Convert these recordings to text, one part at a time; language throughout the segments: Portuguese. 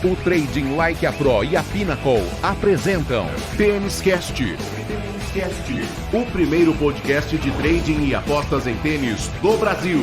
O Trading Like a Pro e a Pinnacle apresentam Tênis Cast. O primeiro podcast de trading e apostas em tênis do Brasil.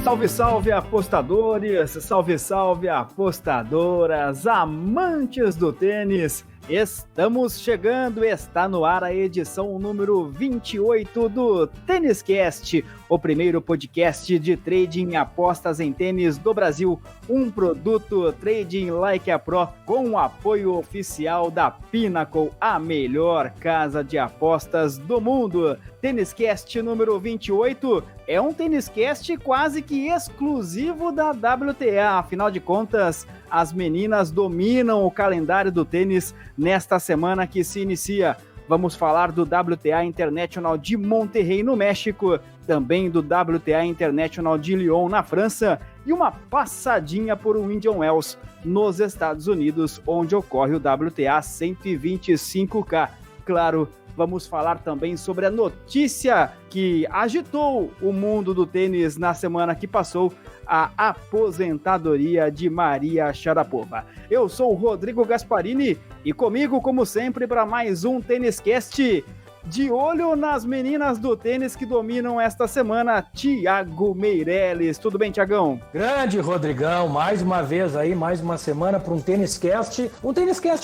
Salve, salve apostadores, salve apostadoras, amantes do tênis. Estamos chegando, está no ar a edição número 28 do Tênis Cast, o primeiro podcast de trading e apostas em tênis do Brasil, um produto Trading Like a Pro com o apoio oficial da Pinnacle, a melhor casa de apostas do mundo. Tênis Cast número 28 é um Tênis Cast quase que exclusivo da WTA, afinal de contas, as meninas dominam o calendário do tênis nesta semana que se inicia. Vamos falar do WTA International de Monterrey, no México, também do WTA International de Lyon, na França, e uma passadinha por um Indian Wells nos Estados Unidos, onde ocorre o WTA 125K. Claro, vamos falar também sobre a notícia que agitou o mundo do tênis na semana que passou, a aposentadoria de Maria Sharapova. Eu sou o Rodrigo Gasparini e comigo, como sempre, para mais um Tênis Cast, de olho nas meninas do tênis que dominam esta semana, Thiago Meirelles. Tudo bem, Thiagão? Grande Rodrigão, mais uma vez aí, mais uma semana para um Tênis Cast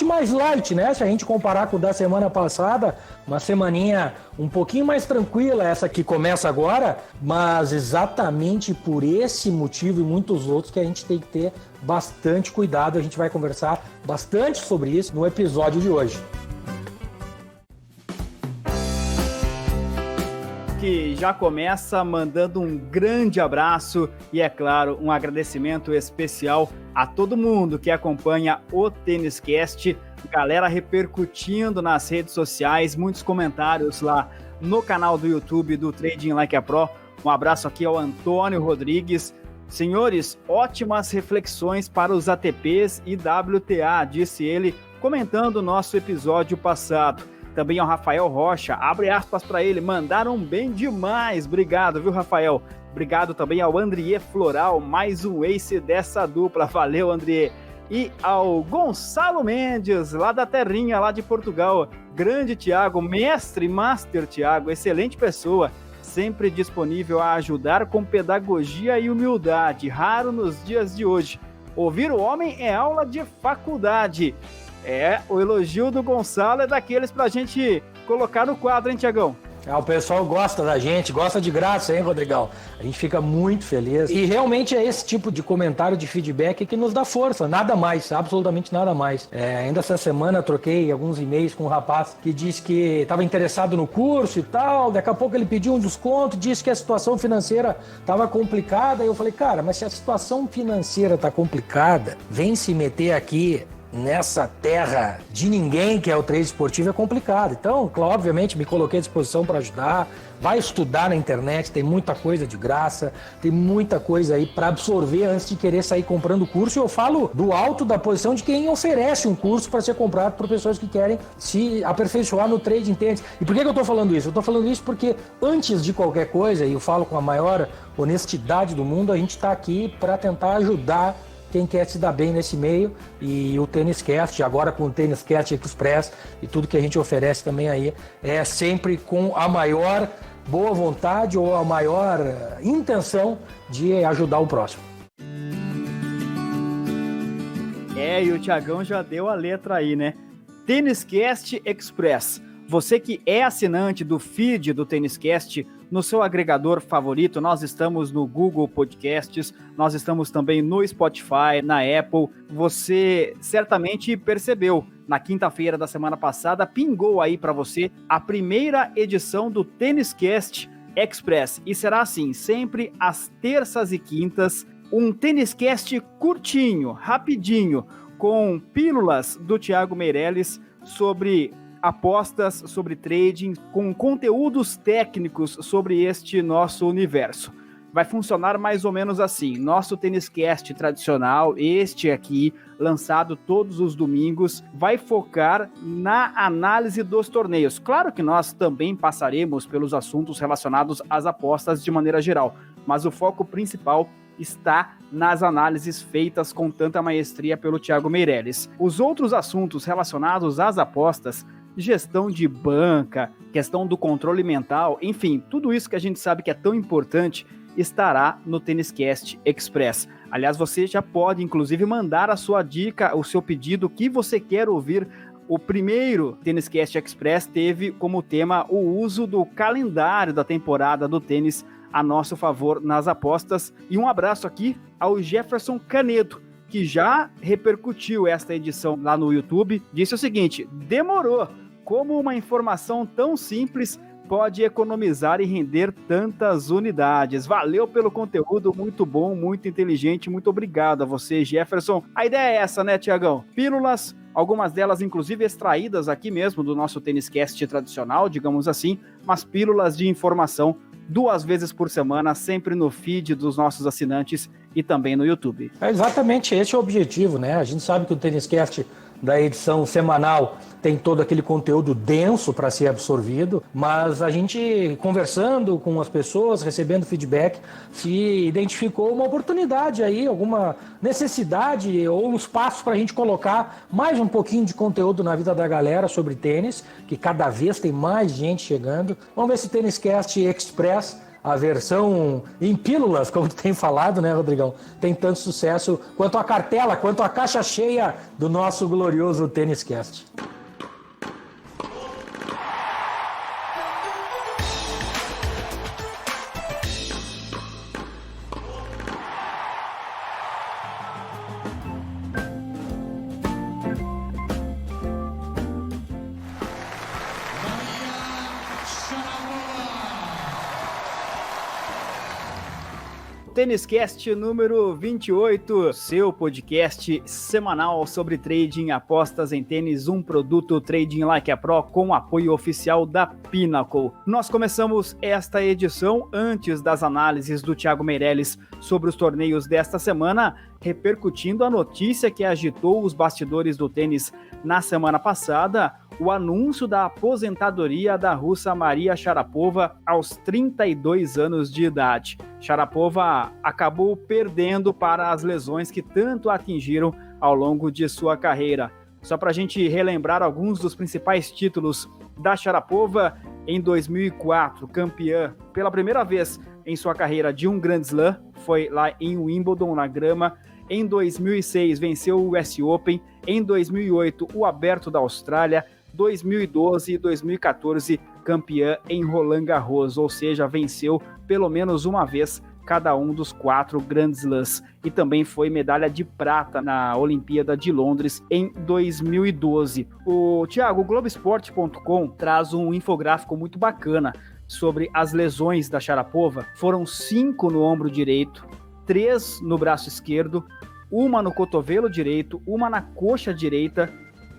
mais light, né? Se a gente comparar com o da semana passada, uma semaninha um pouquinho mais tranquila, essa que começa agora, mas exatamente por esse motivo e muitos outros que a gente tem que ter bastante cuidado. A gente vai conversar bastante sobre isso no episódio de hoje. Que já começa mandando um grande abraço e, é claro, um agradecimento especial a todo mundo que acompanha o Tênis Cast, galera repercutindo nas redes sociais, muitos comentários lá no canal do YouTube do Trading Like a Pro. Um abraço aqui ao Antônio Rodrigues. Senhores, ótimas reflexões para os ATPs e WTA, disse ele, comentando o nosso episódio passado. Também ao Rafael Rocha, abre aspas para ele, mandaram bem demais, obrigado, viu, Rafael? Obrigado também ao Andrié Floral, mais um ace dessa dupla, valeu, Andrié. E ao Gonçalo Mendes, lá da terrinha, lá de Portugal, grande Thiago, master Thiago, excelente pessoa, sempre disponível a ajudar com pedagogia e humildade, raro nos dias de hoje. Ouvir o homem é aula de faculdade. O elogio do Gonçalo é daqueles pra gente colocar no quadro, hein, Thiagão? O pessoal gosta da gente, gosta de graça, hein, Rodrigão? A gente fica muito feliz. E realmente é esse tipo de comentário, de feedback que nos dá força, nada mais, absolutamente nada mais. Ainda essa semana troquei alguns e-mails com um rapaz que disse que estava interessado no curso e tal, daqui a pouco ele pediu um desconto, disse que a situação financeira estava complicada, e eu falei, cara, mas se a situação financeira está complicada, vem se meter aqui nessa terra de ninguém que é o trade esportivo, é complicado. Então, obviamente, me coloquei à disposição para ajudar. Vai estudar na internet, tem muita coisa de graça, tem muita coisa aí para absorver antes de querer sair comprando curso. E eu falo do alto da posição de quem oferece um curso para ser comprado por pessoas que querem se aperfeiçoar no trading tênis. E por que eu estou falando isso? Eu estou falando isso porque antes de qualquer coisa, e eu falo com a maior honestidade do mundo, a gente está aqui para tentar ajudar quem quer se dar bem nesse meio, e o Tênis Cast, agora com o Tênis Cast Express e tudo que a gente oferece também aí, é sempre com a maior boa vontade ou a maior intenção de ajudar o próximo. E o Thiagão já deu a letra aí, né? Tênis Cast Express. Você que é assinante do feed do Tênis Cast, no seu agregador favorito, nós estamos no Google Podcasts, nós estamos também no Spotify, na Apple. Você certamente percebeu, na quinta-feira da semana passada, pingou aí para você a primeira edição do Tênis Cast Express. E será assim, sempre às terças e quintas, um Tênis Cast curtinho, rapidinho, com pílulas do Thiago Meirelles sobre apostas, sobre trading, com conteúdos técnicos sobre este nosso universo. vai funcionar mais ou menos assim. Nosso Tênis Cast tradicional, este aqui, lançado todos os domingos, vai focar na análise dos torneios. Claro que nós também passaremos pelos assuntos relacionados às apostas de maneira geral, mas o foco principal está nas análises feitas com tanta maestria pelo Thiago Meirelles. Os outros assuntos relacionados às apostas, gestão de banca, questão do controle mental, enfim, tudo isso que a gente sabe que é tão importante, estará no Tênis Cast Express. Aliás, você já pode, inclusive, mandar a sua dica, o seu pedido, o que você quer ouvir. O primeiro Tênis Cast Express teve como tema o uso do calendário da temporada do tênis a nosso favor nas apostas. E um abraço aqui ao Jefferson Canedo, que já repercutiu esta edição lá no YouTube. Disse o seguinte: demorou, como uma informação tão simples pode economizar e render tantas unidades. Valeu pelo conteúdo, muito bom, muito inteligente, muito obrigado a você, Jefferson. A ideia é essa, né, Tiagão? Pílulas, algumas delas inclusive extraídas aqui mesmo do nosso Tênis Cast tradicional, digamos assim, mas pílulas de informação 2 vezes por semana, sempre no feed dos nossos assinantes e também no YouTube. É exatamente esse é o objetivo, né? A gente sabe que o Tênis Cast da edição semanal tem todo aquele conteúdo denso para ser absorvido, mas a gente conversando com as pessoas, recebendo feedback, se identificou uma oportunidade aí, alguma necessidade ou um espaço para a gente colocar mais um pouquinho de conteúdo na vida da galera sobre tênis, que cada vez tem mais gente chegando. Vamos ver se o Tênis Cast Express, a versão em pílulas, como tu tem falado, né, Rodrigão, tem tanto sucesso quanto a cartela, quanto a caixa cheia do nosso glorioso Tênis Cast. Tênis Cast número 28, seu podcast semanal sobre trading, apostas em tênis, um produto Trading Like a Pro com apoio oficial da Pinnacle. Nós começamos esta edição antes das análises do Thiago Meirelles sobre os torneios desta semana, repercutindo a notícia que agitou os bastidores do tênis na semana passada, o anúncio da aposentadoria da russa Maria Sharapova aos 32 anos de idade. Sharapova acabou perdendo para as lesões que tanto atingiram ao longo de sua carreira. Só para a gente relembrar alguns dos principais títulos da Sharapova: em 2004, campeã pela primeira vez em sua carreira de um Grand Slam, foi lá em Wimbledon, na grama. Em 2006, venceu o US Open. Em 2008, o Aberto da Austrália. 2012 e 2014, campeã em Roland Garros, ou seja, venceu pelo menos uma vez cada um dos 4 Grand Slams, e também foi medalha de prata na Olimpíada de Londres em 2012. O Thiago, o Globoesporte.com traz um infográfico muito bacana sobre as lesões da Sharapova. Foram 5 no ombro direito, 3 no braço esquerdo, uma no cotovelo direito, uma na coxa direita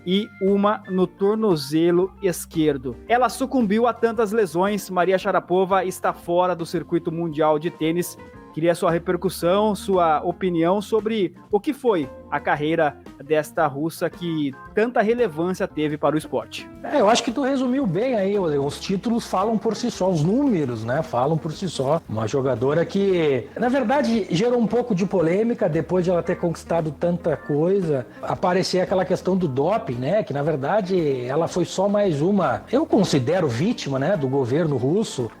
e uma no tornozelo esquerdo. Ela sucumbiu a tantas lesões. Maria Sharapova está fora do circuito mundial de tênis. Queria sua repercussão, sua opinião sobre o que foi a carreira desta russa que tanta relevância teve para o esporte. Eu acho que tu resumiu bem aí, os títulos falam por si só, os números, né, falam por si só. Uma jogadora que, na verdade, gerou um pouco de polêmica depois de ela ter conquistado tanta coisa. Aparecer aquela questão do doping, né, que na verdade ela foi só mais uma, eu considero vítima, né, do governo russo,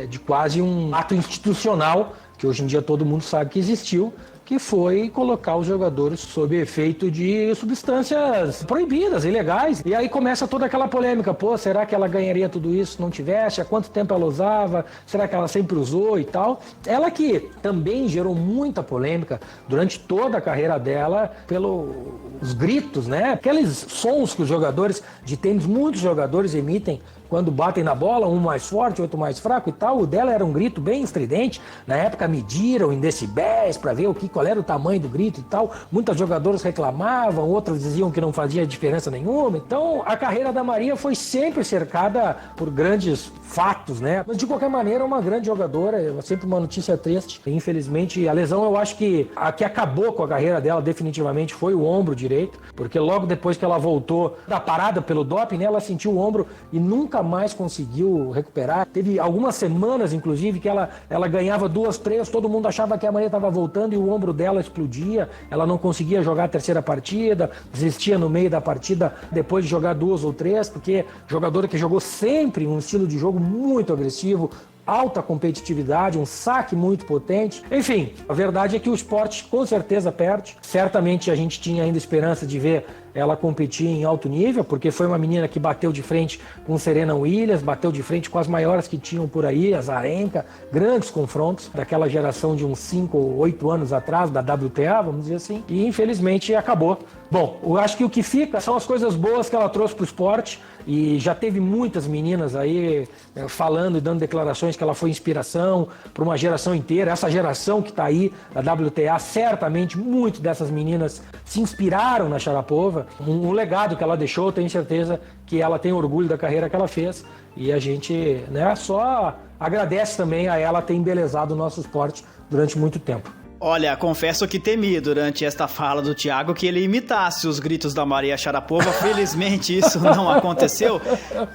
de quase um ato institucional que hoje em dia todo mundo sabe que existiu, que foi colocar os jogadores sob efeito de substâncias proibidas, ilegais. E aí começa toda aquela polêmica, pô, será que ela ganharia tudo isso se não tivesse? Há quanto tempo ela usava? Será que ela sempre usou e tal? Ela que também gerou muita polêmica durante toda a carreira dela pelos gritos, né? Aqueles sons que os jogadores de tênis, muitos jogadores emitem quando batem na bola, um mais forte, outro mais fraco e tal. O dela era um grito bem estridente. Na época mediram em decibéis para ver o que qual era o tamanho do grito e tal. Muitas jogadoras reclamavam, outras diziam que não fazia diferença nenhuma. Então, a carreira da Maria foi sempre cercada por grandes fatos, né? Mas, de qualquer maneira, uma grande jogadora, sempre uma notícia triste. Infelizmente, a lesão, eu acho que a que acabou com a carreira dela definitivamente foi o ombro direito, porque logo depois que ela voltou da parada pelo doping, né, ela sentiu o ombro e nunca mais conseguiu recuperar. Teve algumas semanas, inclusive, que ela ganhava 2, 3, todo mundo achava que a Maria estava voltando e o ombro dela explodia, ela não conseguia jogar a terceira partida, desistia no meio da partida depois de jogar 2 ou 3, porque jogadora que jogou sempre um estilo de jogo muito agressivo, alta competitividade, um saque muito potente. Enfim, a verdade é que o esporte com certeza perde. Certamente a gente tinha ainda esperança de ver ela competir em alto nível, porque foi uma menina que bateu de frente com Serena Williams, bateu de frente com as maiores que tinham por aí, a Azarenka, grandes confrontos daquela geração de uns 5 ou 8 anos atrás, da WTA, vamos dizer assim, e infelizmente acabou. Bom, eu acho que o que fica são as coisas boas que ela trouxe para o esporte, e já teve muitas meninas aí falando e dando declarações que ela foi inspiração para uma geração inteira. Essa geração que está aí, da WTA, certamente muitas dessas meninas se inspiraram na Sharapova. Um legado que ela deixou, tenho certeza que ela tem orgulho da carreira que ela fez. E a gente, né, só agradece também a ela ter embelezado o nosso esporte durante muito tempo. Olha, confesso que temi durante esta fala do Thiago que ele imitasse os gritos da Maria Sharapova. Felizmente isso não aconteceu.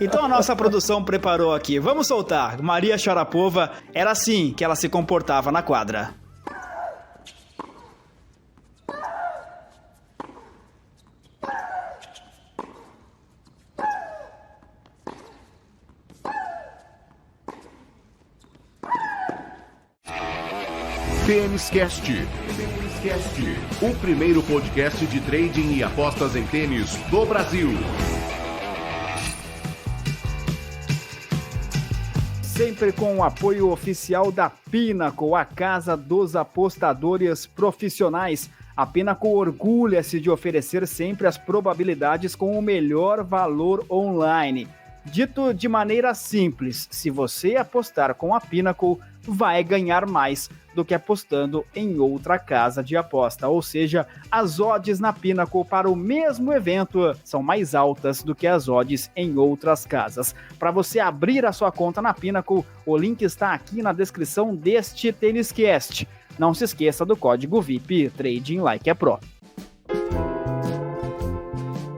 Então a nossa produção preparou aqui. Vamos soltar. Maria Sharapova era assim que ela se comportava na quadra. Tênis Cast, o primeiro podcast de trading e apostas em tênis do Brasil. Sempre com o apoio oficial da Pinnacle, a casa dos apostadores profissionais. A Pinnacle orgulha-se de oferecer sempre as probabilidades com o melhor valor online. Dito de maneira simples, se você apostar com a Pinnacle, vai ganhar mais do que apostando em outra casa de aposta. Ou seja, as odds na Pinnacle para o mesmo evento são mais altas do que as odds em outras casas. Para você abrir a sua conta na Pinnacle, o link está aqui na descrição deste Tênis Cast. Não se esqueça do código VIP Trading Like a Pro.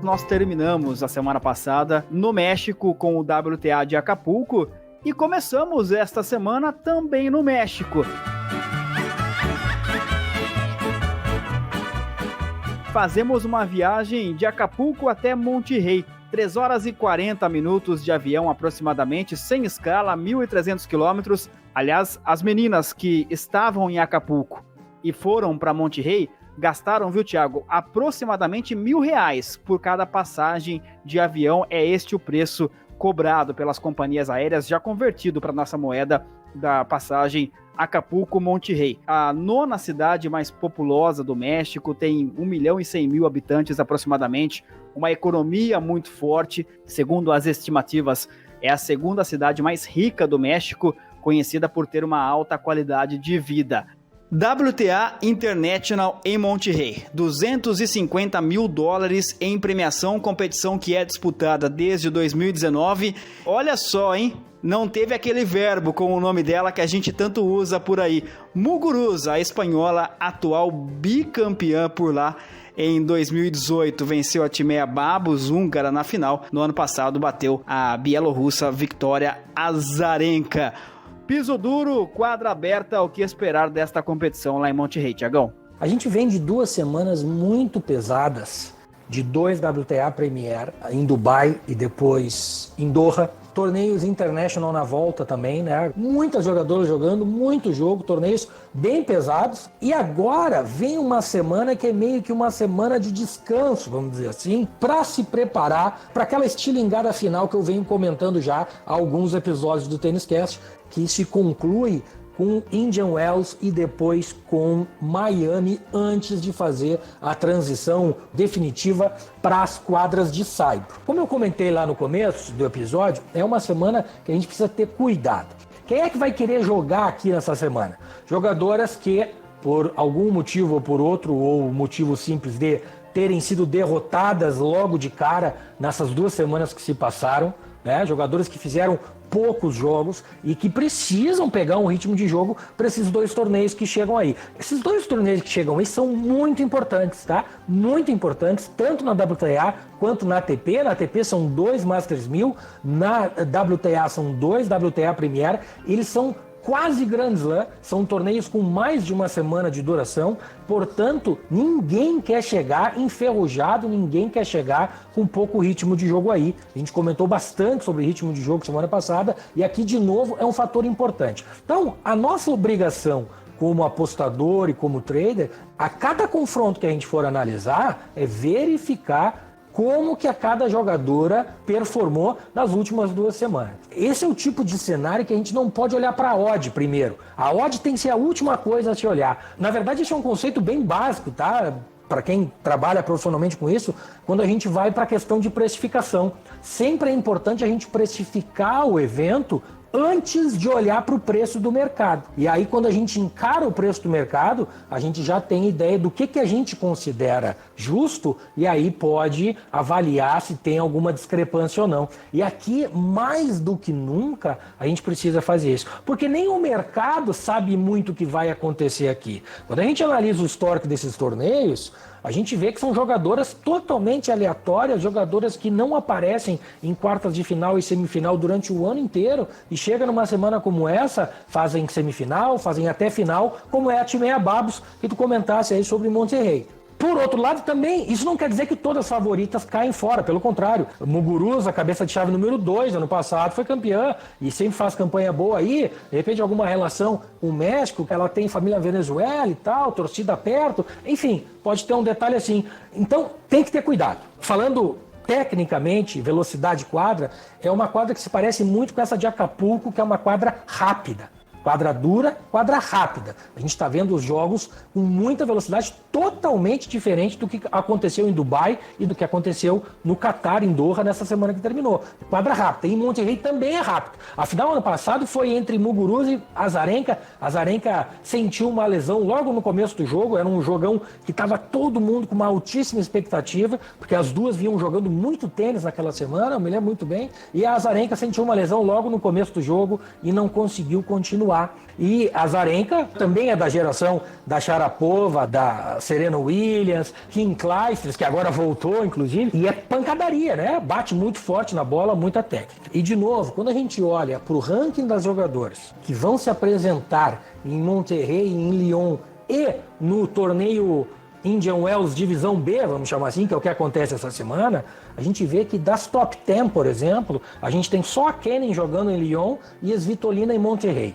Nós terminamos a semana passada no México com o WTA de Acapulco e começamos esta semana também no México. Fazemos uma viagem de Acapulco até Monterrey, 3 horas e 40 minutos de avião aproximadamente, sem escala, 1.300 quilômetros. Aliás, as meninas que estavam em Acapulco e foram para Monterrey gastaram, viu, Thiago, aproximadamente R$1.000 por cada passagem de avião. É este o preço cobrado pelas companhias aéreas, já convertido para nossa moeda da passagem Acapulco-Monterrey. A 9ª cidade mais populosa do México, tem 1.100.000 habitantes aproximadamente, uma economia muito forte, segundo as estimativas, é a 2ª cidade mais rica do México, conhecida por ter uma alta qualidade de vida. WTA International em Monterrey, $250 mil em premiação, competição que é disputada desde 2019. Olha só, hein? Não teve aquele verbo com o nome dela que a gente tanto usa por aí. Muguruza, a espanhola, atual bicampeã por lá. Em 2018, venceu a Timea Babos, húngara, na final. No ano passado, bateu a bielorrussa Victoria Azarenka. Piso duro, quadra aberta, o que esperar desta competição lá em Monterrey, Thiagão? A gente vem de 2 semanas muito pesadas, de 2 WTA Premier em Dubai e depois em Doha. Torneios international na volta também, né? Muitas jogadoras jogando, muito jogo, torneios bem pesados. E agora vem uma semana que é meio que uma semana de descanso, vamos dizer assim, para se preparar para aquela estilingada final que eu venho comentando já há alguns episódios do Tênis Cast, que se conclui com Indian Wells e depois com Miami, antes de fazer a transição definitiva para as quadras de saibro. Como eu comentei lá no começo do episódio, é uma semana que a gente precisa ter cuidado. Quem é que vai querer jogar aqui nessa semana? Jogadoras que por algum motivo ou por outro, ou motivo simples de terem sido derrotadas logo de cara nessas 2 semanas que se passaram, né? Jogadores que fizeram poucos jogos e que precisam pegar um ritmo de jogo para esses 2 torneios que chegam aí. Esses 2 torneios que chegam aí são muito importantes, tá? Muito importantes, tanto na WTA quanto na ATP. Na ATP são 2 Masters 1000, na WTA são 2 WTA Premier. Eles são quase Grand Slam, são torneios com mais de uma semana de duração, portanto, ninguém quer chegar enferrujado, ninguém quer chegar com pouco ritmo de jogo aí. A gente comentou bastante sobre ritmo de jogo semana passada, e aqui, de novo, é um fator importante. Então, a nossa obrigação como apostador e como trader, a cada confronto que a gente for analisar, é verificar como que a cada jogadora performou nas últimas 2 semanas. Esse é o tipo de cenário que a gente não pode olhar para a odd primeiro. A odd tem que ser a última coisa a se olhar. Na verdade, esse é um conceito bem básico, tá? Para quem trabalha profissionalmente com isso, quando a gente vai para a questão de precificação. Sempre é importante a gente precificar o evento antes de olhar para o preço do mercado. E aí, quando a gente encara o preço do mercado, a gente já tem ideia do que a gente considera justo e aí pode avaliar se tem alguma discrepância ou não. E aqui, mais do que nunca, a gente precisa fazer isso. Porque nem o mercado sabe muito o que vai acontecer aqui. Quando a gente analisa o histórico desses torneios, a gente vê que são jogadoras totalmente aleatórias, jogadoras que não aparecem em quartas de final e semifinal durante o ano inteiro e chega numa semana como essa, fazem semifinal, fazem até final, como é a Timea Babos, que tu comentasse aí sobre Monterrey. Por outro lado, também, isso não quer dizer que todas as favoritas caem fora, pelo contrário. Muguruza, cabeça de chave número 2, ano passado, foi campeã e sempre faz campanha boa aí. De repente, alguma relação com o México, que ela tem família na Venezuela e tal, torcida perto. Enfim, pode ter um detalhe assim. Então, tem que ter cuidado. Falando tecnicamente, velocidade quadra, é uma quadra que se parece muito com essa de Acapulco, que é uma quadra rápida. Quadra dura, quadra rápida. A gente está vendo os jogos com muita velocidade, totalmente diferente do que aconteceu em Dubai e do que aconteceu no Catar, em Doha, nessa semana que terminou. Quadra rápida. E em Monterrey também é rápido. Afinal, ano passado foi entre Muguruza e Azarenka. Azarenka sentiu uma lesão logo no começo do jogo. Era um jogão que estava todo mundo com uma altíssima expectativa, porque as duas vinham jogando muito tênis naquela semana, eu me lembro muito bem. E a Azarenka sentiu uma lesão logo no começo do jogo e não conseguiu continuar. E a Azarenka também é da geração da Sharapova, da Serena Williams, Kim Clijsters, que agora voltou, inclusive, e é pancadaria, né? Bate muito forte na bola, muita técnica. E, de novo, quando a gente olha para o ranking das jogadoras que vão se apresentar em Monterrey, em Lyon e no torneio Indian Wells Divisão B, vamos chamar assim, que é o que acontece essa semana, a gente vê que das top 10, por exemplo, a gente tem só a Kenin jogando em Lyon e a Svitolina em Monterrey.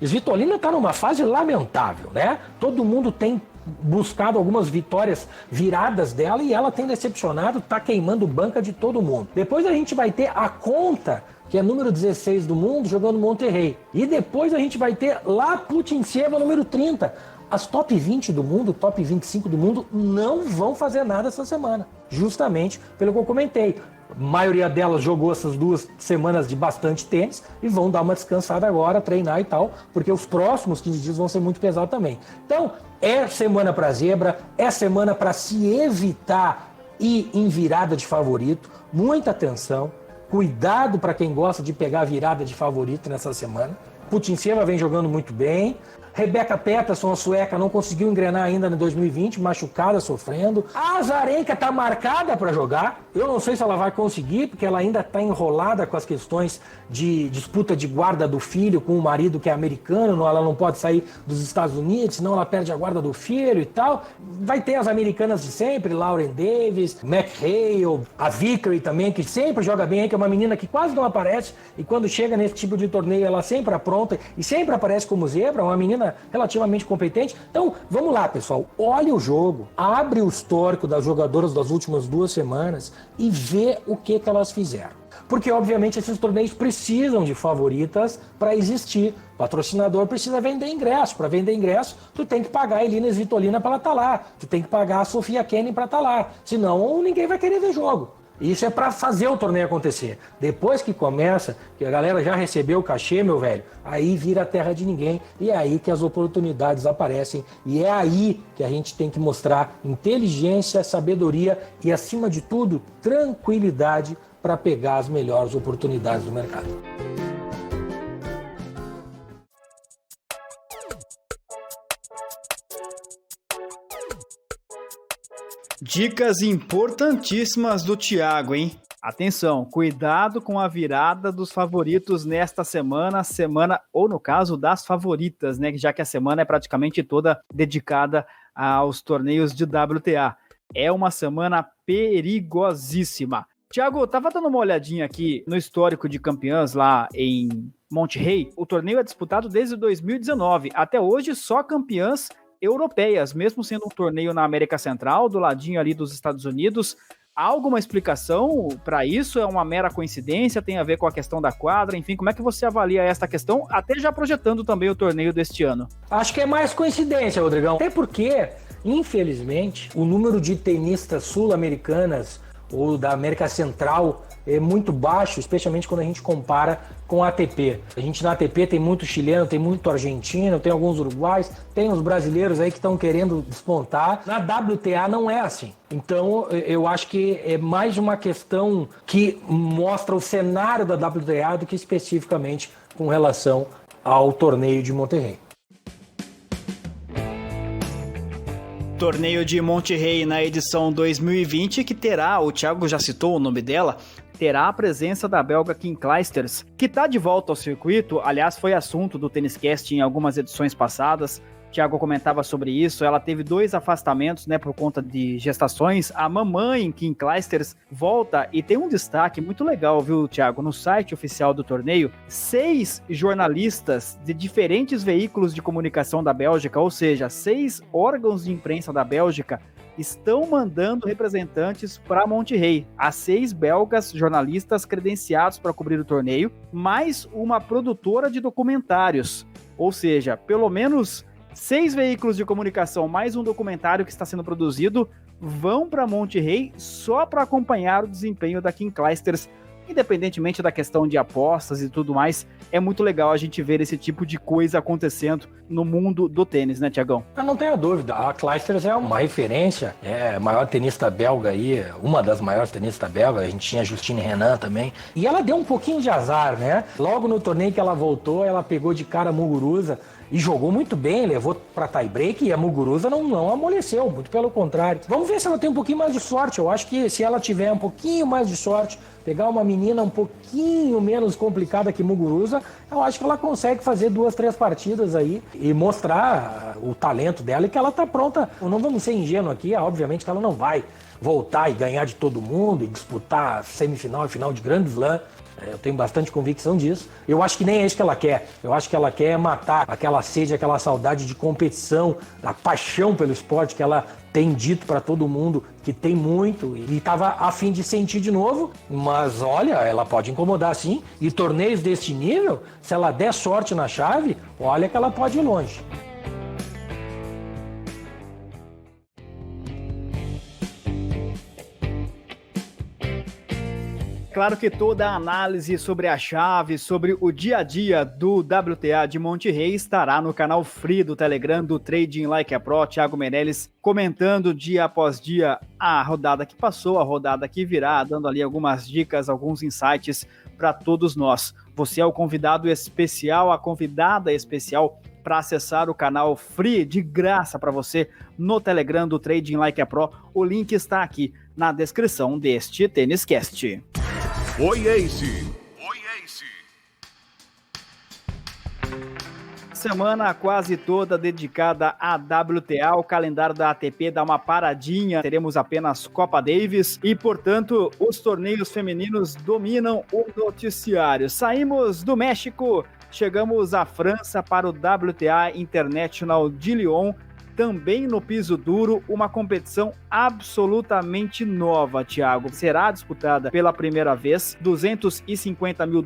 Svitolina está numa fase lamentável, né? Todo mundo tem buscado algumas vitórias viradas dela e ela tem decepcionado, está queimando banca de todo mundo. Depois a gente vai ter a Conta, que é número 16 do mundo, jogando Monterrey. E depois a gente vai ter lá Putintseva, número 30. As top 20 do mundo, top 25 do mundo, não vão fazer nada essa semana. Justamente pelo que eu comentei. A maioria delas jogou essas 2 semanas de bastante tênis e vão dar uma descansada agora, treinar e tal, porque os próximos 15 dias vão ser muito pesados também. Então, é semana para zebra, é semana para se evitar ir em virada de favorito. Muita atenção, cuidado para quem gosta de pegar virada de favorito nessa semana. Putintseva vem jogando muito bem. Rebecca Peterson, a sueca, não conseguiu engrenar ainda em 2020, machucada, sofrendo. A Azarenka está marcada para jogar. Eu não sei se ela vai conseguir, porque ela ainda está enrolada com as questões de disputa de guarda do filho com o marido que é americano. Ela não pode sair dos Estados Unidos, senão ela perde a guarda do filho e tal. Vai ter as americanas de sempre, Lauren Davis, McHale, a Vickery também, que sempre joga bem, que é uma menina que quase não aparece. E quando chega nesse tipo de torneio, ela sempre apronta e sempre aparece como zebra, uma menina relativamente competente. Então, vamos lá, pessoal. Olha o jogo, abre o histórico das jogadoras das últimas 2 semanas e vê o que elas fizeram. Porque, obviamente, esses torneios precisam de favoritas para existir. O patrocinador precisa vender ingresso. Para vender ingresso, tu tem que pagar a Elina Svitolina para ela estar lá. Tu tem que pagar a Sofia Kenin para estar lá. Senão, ninguém vai querer ver jogo. Isso é para fazer o torneio acontecer. Depois que começa, que a galera já recebeu o cachê, meu velho, aí vira terra de ninguém. E é aí que as oportunidades aparecem. E é aí que a gente tem que mostrar inteligência, sabedoria e, acima de tudo, tranquilidade para pegar as melhores oportunidades do mercado. Dicas importantíssimas do Thiago, hein? Atenção, cuidado com a virada dos favoritos nesta semana, ou no caso das favoritas, né? Já que a semana é praticamente toda dedicada aos torneios de WTA. É uma semana perigosíssima. Thiago, eu tava dando uma olhadinha aqui no histórico de campeãs lá em Monterrey. O torneio é disputado desde 2019. Até hoje, só campeãs europeias, mesmo sendo um torneio na América Central, do ladinho ali dos Estados Unidos. Há alguma explicação para isso? É uma mera coincidência? Tem a ver com a questão da quadra? Enfim, como é que você avalia esta questão, até já projetando também o torneio deste ano? Acho que é mais coincidência, Rodrigão. Até porque, infelizmente, o número de tenistas sul-americanas ou da América Central é muito baixo, especialmente quando a gente compara com a ATP. A gente na ATP tem muito chileno, tem muito argentino, tem alguns uruguais, tem os brasileiros aí que estão querendo despontar. Na WTA não é assim. Então eu acho que é mais uma questão que mostra o cenário da WTA do que especificamente com relação ao torneio de Monterrey. Torneio de Monterrey na edição 2020, que terá, o Thiago já citou o nome dela, terá a presença da belga Kim Clijsters, que está de volta ao circuito. Aliás, foi assunto do TênisCast em algumas edições passadas. Thiago comentava sobre isso. Ela teve 2 afastamentos, né, por conta de gestações. A mamãe Kim Clijsters volta e tem um destaque muito legal, viu, Thiago? No site oficial do torneio, 6 jornalistas de diferentes veículos de comunicação da Bélgica, ou seja, 6 órgãos de imprensa da Bélgica, estão mandando representantes para Monterrey. Há 6 belgas jornalistas credenciados para cobrir o torneio, mais uma produtora de documentários. Ou seja, pelo menos 6 veículos de comunicação, mais um documentário que está sendo produzido, vão para Monterrey só para acompanhar o desempenho da Kim Clijsters. Independentemente da questão de apostas e tudo mais, é muito legal a gente ver esse tipo de coisa acontecendo no mundo do tênis, né, Thiagão? Eu não tenho dúvida, a Clijsters é uma referência, é a maior tenista belga aí, uma das maiores tenistas belgas, a gente tinha a Justine Henin também, e ela deu um pouquinho de azar, né? Logo no torneio que ela voltou, ela pegou de cara a Muguruza e jogou muito bem, levou para tie-break e a Muguruza não amoleceu, muito pelo contrário. Vamos ver se ela tem um pouquinho mais de sorte. Eu acho que se ela tiver um pouquinho mais de sorte, pegar uma menina um pouquinho menos complicada que Muguruza, eu acho que ela consegue fazer 2, 3 partidas aí e mostrar o talento dela e que ela tá pronta. Não vamos ser ingênuos aqui, obviamente que ela não vai voltar e ganhar de todo mundo e disputar semifinal e final de Grand Slam. Eu tenho bastante convicção disso. Eu acho que nem é isso que ela quer. Eu acho que ela quer matar aquela sede, aquela saudade de competição, a paixão pelo esporte que ela tem dito para todo mundo que tem muito e estava a fim de sentir de novo. Mas olha, ela pode incomodar sim. E torneios desse nível, se ela der sorte na chave, olha que ela pode ir longe. Claro que toda a análise sobre a chave, sobre o dia a dia do WTA de Monterrey estará no canal Free do Telegram do Trading Like a Pro. Thiago Meirelles comentando dia após dia a rodada que passou, a rodada que virá, dando ali algumas dicas, alguns insights para todos nós. Você é o convidado especial, a convidada especial para acessar o canal Free de graça para você no Telegram do Trading Like a Pro. O link está aqui na descrição deste TênisCast. Oi, Ace! Oi, Ace! Semana quase toda dedicada à WTA, o calendário da ATP dá uma paradinha, teremos apenas Copa Davis e, portanto, os torneios femininos dominam o noticiário. Saímos do México, chegamos à França para o WTA International de Lyon, também no piso duro, uma competição absolutamente nova, Thiago. Será disputada pela primeira vez, $250 mil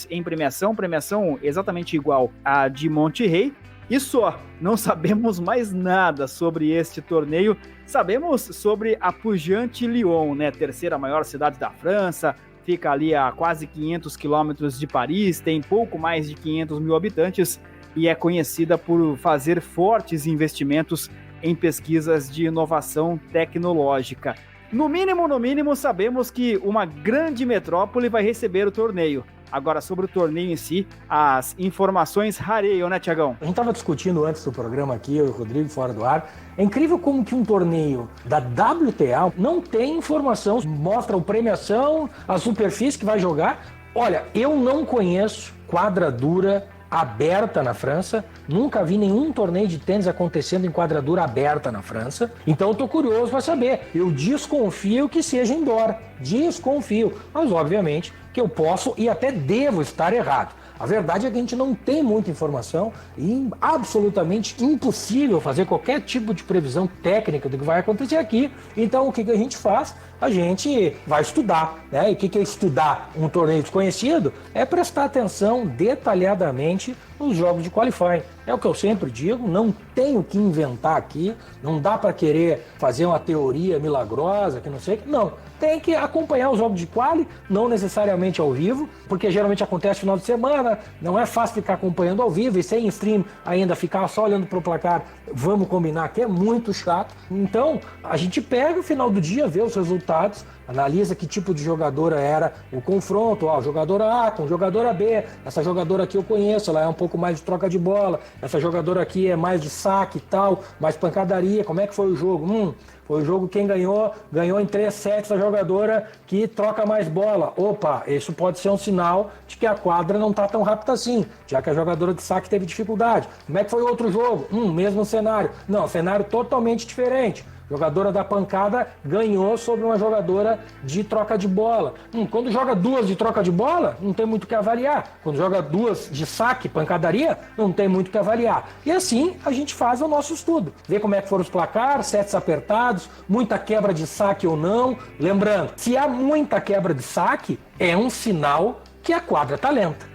em premiação exatamente igual à de Monterrey. E só, não sabemos mais nada sobre este torneio. Sabemos sobre a pujante Lyon, né? Terceira maior cidade da França, fica ali a quase 500 quilômetros de Paris, tem pouco mais de 500 mil habitantes e é conhecida por fazer fortes investimentos em pesquisas de inovação tecnológica. No mínimo, sabemos que uma grande metrópole vai receber o torneio. Agora, sobre o torneio em si, as informações rareiam, né, Tiagão? A gente estava discutindo antes do programa aqui, eu e o Rodrigo, fora do ar. É incrível como que um torneio da WTA não tem informação, mostra a premiação, a superfície que vai jogar. Olha, eu não conheço quadra dura aberta na França, nunca vi nenhum torneio de tênis acontecendo em quadradura aberta na França, então eu tô curioso para saber. Eu desconfio que seja indoor, desconfio, mas obviamente que eu posso e até devo estar errado. A verdade é que a gente não tem muita informação e absolutamente impossível fazer qualquer tipo de previsão técnica do que vai acontecer aqui. Então, o que a gente faz? A gente vai estudar, né? E o que é estudar um torneio desconhecido? É prestar atenção detalhadamente nos jogos de qualifying. É o que eu sempre digo, não tenho que inventar aqui, não dá para querer fazer uma teoria milagrosa, que não sei, não. Tem que acompanhar os jogos de quali, não necessariamente ao vivo, porque geralmente acontece no final de semana, não é fácil ficar acompanhando ao vivo e sem stream ainda ficar só olhando para o placar, vamos combinar que é muito chato. Então, a gente pega o final do dia, vê os resultados, analisa que tipo de jogadora era o confronto, ó, jogadora A com jogadora B, essa jogadora aqui eu conheço, ela é um pouco mais de troca de bola, essa jogadora aqui é mais de saque e tal, mais pancadaria, como é que foi o jogo? Foi o jogo quem ganhou em 3 sets a jogadora que troca mais bola. Opa, isso pode ser um sinal de que a quadra não está tão rápida assim, já que a jogadora de saque teve dificuldade. Como é que foi o outro jogo? Mesmo cenário. Não, cenário totalmente diferente. Jogadora da pancada ganhou sobre uma jogadora de troca de bola. Quando joga duas de troca de bola, não tem muito o que avaliar. Quando joga duas de saque, pancadaria, não tem muito o que avaliar. E assim a gente faz o nosso estudo. Vê como é que foram os placares, sets apertados, muita quebra de saque ou não. Lembrando, se há muita quebra de saque, é um sinal que a quadra está lenta.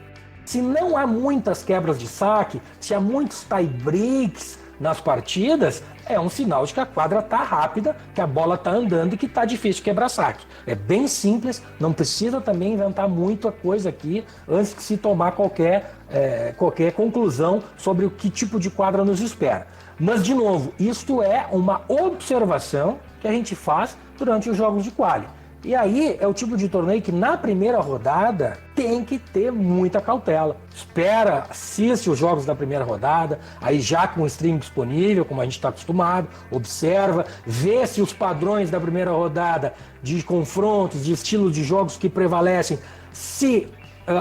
Se não há muitas quebras de saque, se há muitos tie breaks nas partidas, é um sinal de que a quadra está rápida, que a bola está andando e que está difícil quebrar saque. É bem simples, não precisa também inventar muita coisa aqui antes de se tomar qualquer conclusão sobre o que tipo de quadra nos espera. Mas, de novo, isto é uma observação que a gente faz durante os jogos de quali. E aí é o tipo de torneio que na primeira rodada tem que ter muita cautela. Espera, assiste os jogos da primeira rodada, aí já com o stream disponível, como a gente está acostumado, observa, vê se os padrões da primeira rodada de confrontos, de estilos de jogos que prevalecem, se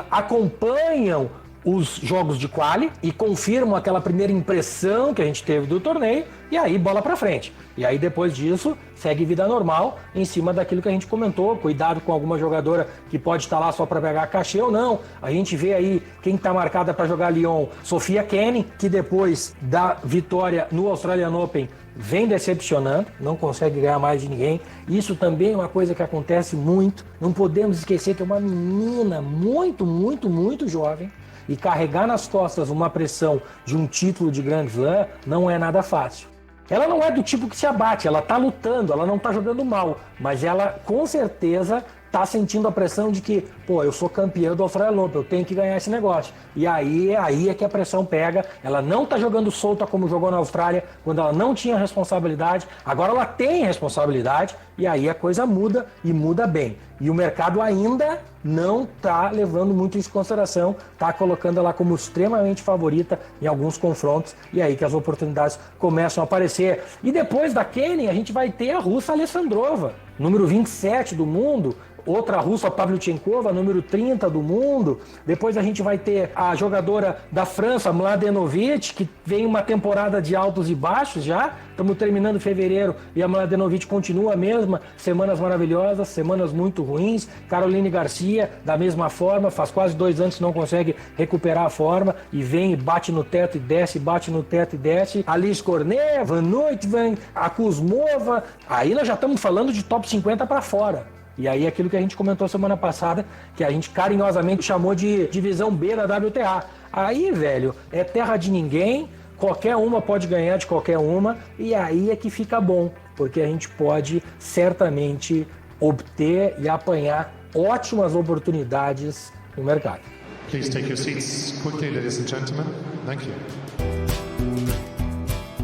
acompanham os jogos de quali e confirmam aquela primeira impressão que a gente teve do torneio, e aí bola pra frente. E aí depois disso, segue vida normal em cima daquilo que a gente comentou, cuidado com alguma jogadora que pode estar lá só para pegar cachê ou não. A gente vê aí quem está marcada para jogar Lyon, Sofia Kenin, que depois da vitória no Australian Open vem decepcionando, não consegue ganhar mais de ninguém. Isso também é uma coisa que acontece muito. Não podemos esquecer que é uma menina muito jovem, e carregar nas costas uma pressão de um título de Grand Slam não é nada fácil. Ela não é do tipo que se abate, ela tá lutando, ela não tá jogando mal, mas ela com certeza tá sentindo a pressão de que, eu sou campeã do Australian Open, eu tenho que ganhar esse negócio. E aí é que a pressão pega, ela não tá jogando solta como jogou na Austrália, quando ela não tinha responsabilidade, agora ela tem responsabilidade, e aí a coisa muda, e muda bem. E o mercado ainda não tá levando muito isso em consideração, tá colocando ela como extremamente favorita em alguns confrontos, e aí que as oportunidades começam a aparecer. E depois da Kenin, a gente vai ter a russa Alessandrova, número 27 do mundo, outra russa, Pavlyuchenkova, número 30 do mundo. Depois a gente vai ter a jogadora da França, Mladenovic, que vem uma temporada de altos e baixos já. Estamos terminando fevereiro e a Mladenovic continua a mesma. Semanas maravilhosas, semanas muito ruins. Caroline Garcia, da mesma forma, faz quase 2 anos que não consegue recuperar a forma e vem e bate no teto e desce, bate no teto e desce. Alice Cornet, Van Uytvanck, a Kuzmova. Aí nós já estamos falando de top 50 para fora. E aí aquilo que a gente comentou semana passada, que a gente carinhosamente chamou de divisão B da WTA. Aí, velho, é terra de ninguém, qualquer uma pode ganhar de qualquer uma, e aí é que fica bom, porque a gente pode certamente obter e apanhar ótimas oportunidades no mercado. Please take your seats quickly, ladies and gentlemen. Thank you.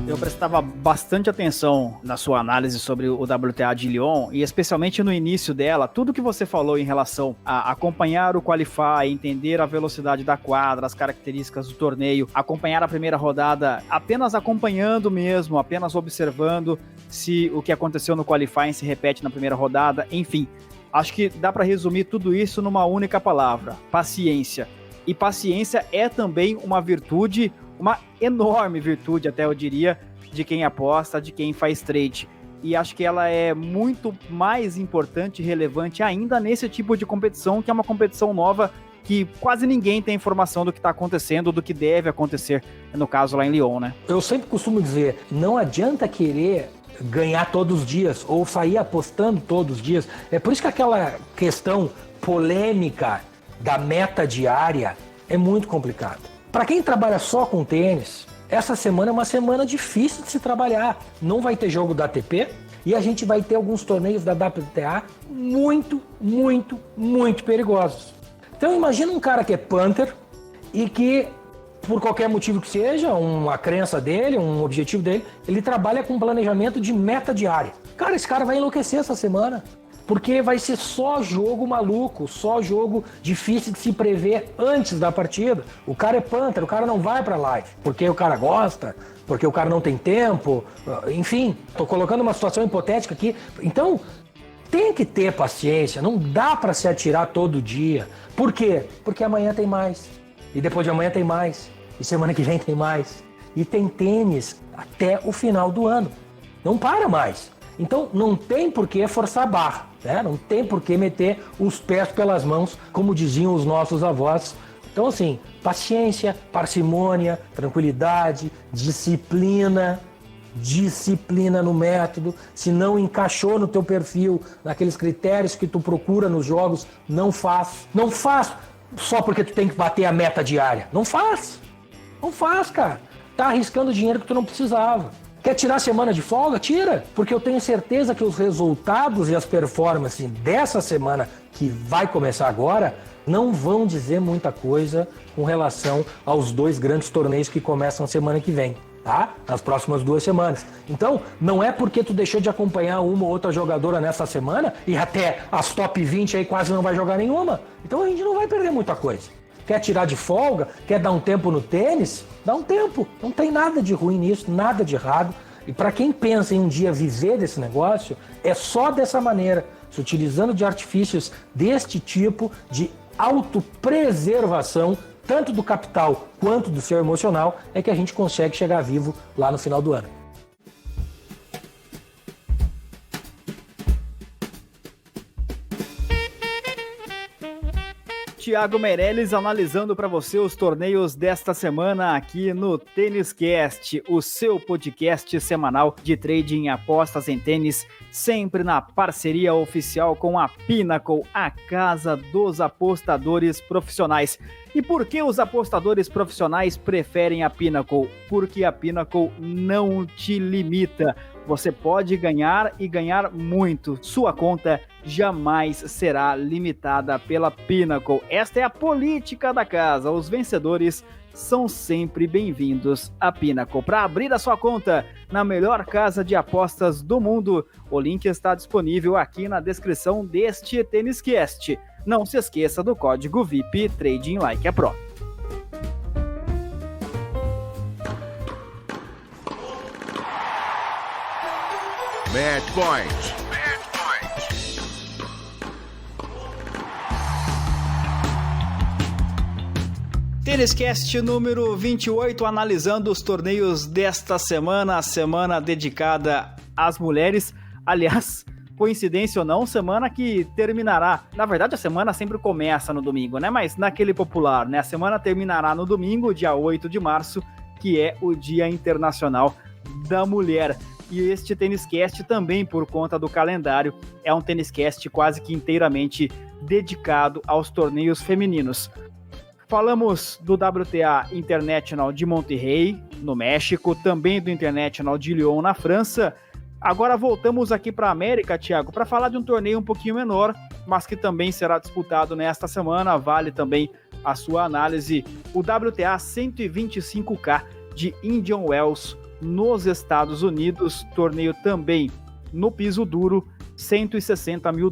Eu prestava bastante atenção na sua análise sobre o WTA de Lyon, e especialmente no início dela, tudo que você falou em relação a acompanhar o Qualify, entender a velocidade da quadra, as características do torneio, acompanhar a primeira rodada apenas acompanhando mesmo, apenas observando se o que aconteceu no Qualify se repete na primeira rodada, enfim. Acho que dá para resumir tudo isso numa única palavra: paciência. E paciência é também uma virtude, uma enorme virtude, até eu diria, de quem aposta, de quem faz trade. E acho que ela é muito mais importante e relevante ainda nesse tipo de competição, que é uma competição nova, que quase ninguém tem informação do que está acontecendo, do que deve acontecer, no caso lá em Lyon, né? Eu sempre costumo dizer, não adianta querer ganhar todos os dias ou sair apostando todos os dias. É por isso que aquela questão polêmica da meta diária é muito complicada. Para quem trabalha só com tênis, essa semana é uma semana difícil de se trabalhar. Não vai ter jogo da ATP e a gente vai ter alguns torneios da WTA muito, muito, muito perigosos. Então imagina um cara que é punter e que, por qualquer motivo que seja, uma crença dele, um objetivo dele, ele trabalha com planejamento de meta diária. Cara, esse cara vai enlouquecer essa semana, porque vai ser só jogo maluco, só jogo difícil de se prever antes da partida. O cara é punter, o cara não vai pra live, porque o cara gosta, porque o cara não tem tempo, enfim, tô colocando uma situação hipotética aqui. Então, tem que ter paciência, não dá pra se atirar todo dia. Por quê? Porque amanhã tem mais, e depois de amanhã tem mais, e semana que vem tem mais. E tem tênis até o final do ano, não para mais. Então não tem por que forçar a barra, né? Não tem por que meter os pés pelas mãos, como diziam os nossos avós. Então assim, paciência, parcimônia, tranquilidade, disciplina no método. Se não encaixou no teu perfil, naqueles critérios que tu procura nos jogos, não faz. Não faz só porque tu tem que bater a meta diária. Não faz, cara. Tá arriscando dinheiro que tu não precisava. Quer tirar a semana de folga? Tira, porque eu tenho certeza que os resultados e as performances dessa semana, que vai começar agora, não vão dizer muita coisa com relação aos 2 grandes torneios que começam semana que vem, tá? Nas próximas 2 semanas. Então, não é porque tu deixou de acompanhar uma ou outra jogadora nessa semana e até as top 20 aí quase não vai jogar nenhuma. Então a gente não vai perder muita coisa. Quer tirar de folga? Quer dar um tempo no tênis? Dá um tempo. Não tem nada de ruim nisso, nada de errado. E para quem pensa em um dia viver desse negócio, é só dessa maneira, se utilizando de artifícios deste tipo de autopreservação, tanto do capital quanto do seu emocional, é que a gente consegue chegar vivo lá no final do ano. Thiago Meirelles analisando para você os torneios desta semana aqui no Tênis Cast, o seu podcast semanal de trading e apostas em tênis, sempre na parceria oficial com a Pinnacle, a casa dos apostadores profissionais. E por que os apostadores profissionais preferem a Pinnacle? Porque a Pinnacle não te limita. Você pode ganhar e ganhar muito. Sua conta jamais será limitada pela Pinnacle. Esta é a política da casa. Os vencedores são sempre bem-vindos à Pinnacle. Para abrir a sua conta na melhor casa de apostas do mundo, o link está disponível aqui na descrição deste Tênis Cast. Não se esqueça do código VIP Trading Like a Pro. Match Point. Tênis Cast número 28, analisando os torneios desta semana, a semana dedicada às mulheres. Aliás, coincidência ou não, semana que terminará. Na verdade, a semana sempre começa no domingo, né? Mas naquele popular, né? A semana terminará no domingo, dia 8 de março, que é o Dia Internacional da Mulher. E este Tênis Cast também, por conta do calendário, é um Tênis Cast quase que inteiramente dedicado aos torneios femininos. Falamos do WTA International de Monterrey, no México, também do International de Lyon, na França. Agora voltamos aqui para a América, Thiago, para falar de um torneio um pouquinho menor, mas que também será disputado nesta semana. Vale também a sua análise, o WTA 125K de Indian Wells, nos Estados Unidos, torneio também no piso duro, $160 mil